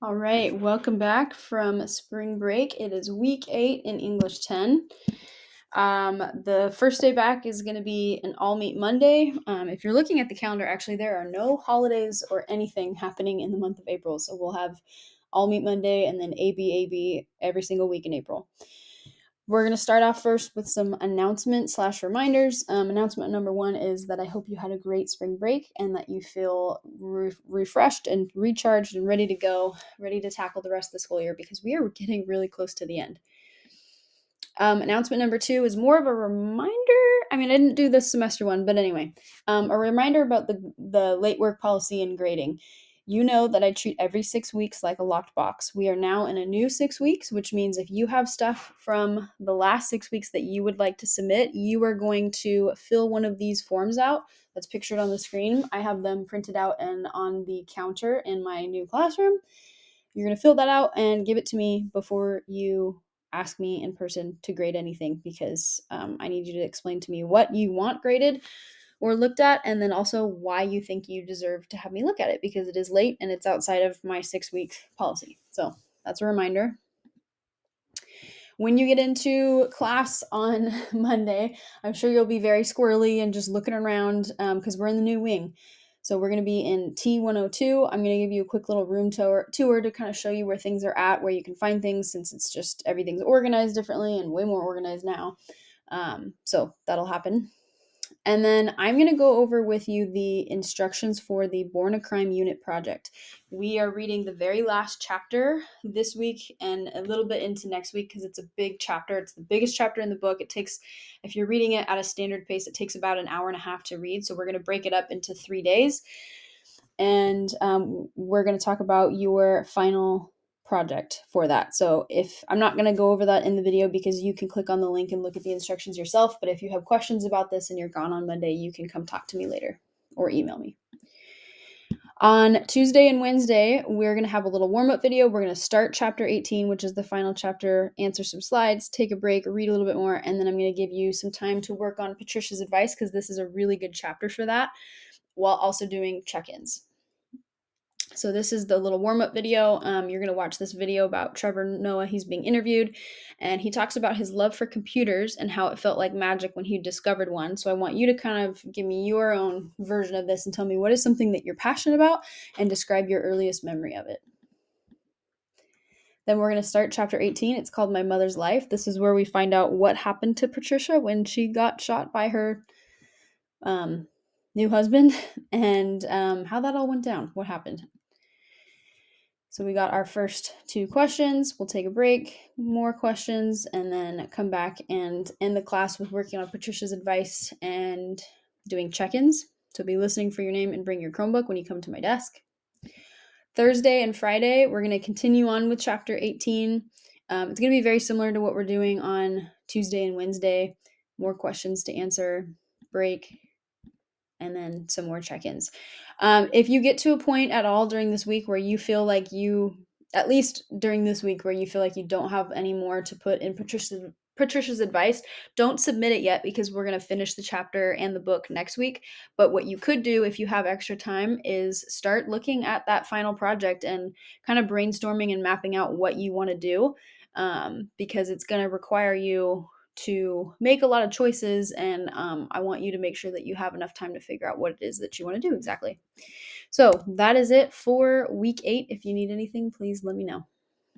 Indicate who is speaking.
Speaker 1: All right, welcome back from spring break. It is week 8 in English 10. The first day back is going to be an all meet Monday. If you're looking at the calendar, actually, there are no holidays or anything happening in the month of April. So we'll have all meet Monday and then AB every single week in April. We're going to start off first with some announcement/reminders. Announcement number 1 is that I hope you had a great spring break and that you feel refreshed and recharged and ready to go, ready to tackle the rest of the school year because we are getting really close to the end. Announcement number 2 is more of a reminder. I didn't do this semester one, but anyway, a reminder about the late work policy and grading. You know that I treat every 6 weeks like a locked box. We are now in a new 6 weeks, which means if you have stuff from the last 6 weeks that you would like to submit, you are going to fill one of these forms out that's pictured on the screen. I have them printed out and on the counter in my new classroom. You're going to fill that out and give it to me before you ask me in person to grade anything because I need you to explain to me what you want graded or looked at, and then also why you think you deserve to have me look at it because it is late and it's outside of my 6-week policy. So that's a reminder. When you get into class on Monday, I'm sure you'll be very squirrely and just looking around because we're in the new wing. So we're going to be in T102. I'm going to give you a quick little room tour to kind of show you where things are at, where you can find things, since it's just everything's organized differently and way more organized now. So that'll happen. And then I'm going to go over with you the instructions for the Born a Crime Unit project. We are reading the very last chapter this week and a little bit into next week because it's a big chapter. It's the biggest chapter in the book. It takes, if you're reading it at a standard pace, it takes about an hour and a half to read. So we're going to break it up into 3 days. And we're going to talk about your final project for that. So if I'm not going to go over that in the video because you can click on the link and look at the instructions yourself, but if you have questions about this and you're gone on Monday, you can come talk to me later or email me. On Tuesday and Wednesday, we're going to have a little warm-up video. We're going to start chapter 18, which is the final chapter, answer some slides, take a break, read a little bit more, and then I'm going to give you some time to work on Patricia's advice because this is a really good chapter for that, while also doing check-ins. So this is the little warm-up video. You're going to watch this video about Trevor Noah. He's being interviewed, and he talks about his love for computers and how it felt like magic when he discovered one. So I want you to kind of give me your own version of this and tell me what is something that you're passionate about and describe your earliest memory of it. Then we're going to start chapter 18. It's called My Mother's Life. This is where we find out what happened to Patricia when she got shot by her new husband and how that all went down, what happened. So we got our first 2 questions. We'll take a break, more questions, and then come back and end the class with working on Patricia's advice and doing check-ins. So be listening for your name and bring your Chromebook when you come to my desk. Thursday and Friday, we're going to continue on with chapter 18. It's going to be very similar to what we're doing on Tuesday and Wednesday. More questions to answer, break, and then some more check-ins. If you get to a point at all during this week where you feel like at least during this week where you feel like you don't have any more to put in Patricia's advice, don't submit it yet because we're going to finish the chapter and the book next week. But what you could do if you have extra time is start looking at that final project and kind of brainstorming and mapping out what you want to do, because it's going to require you to make a lot of choices, and I want you to make sure that you have enough time to figure out what it is that you want to do exactly. So that is it for week 8. If you need anything, please let me know.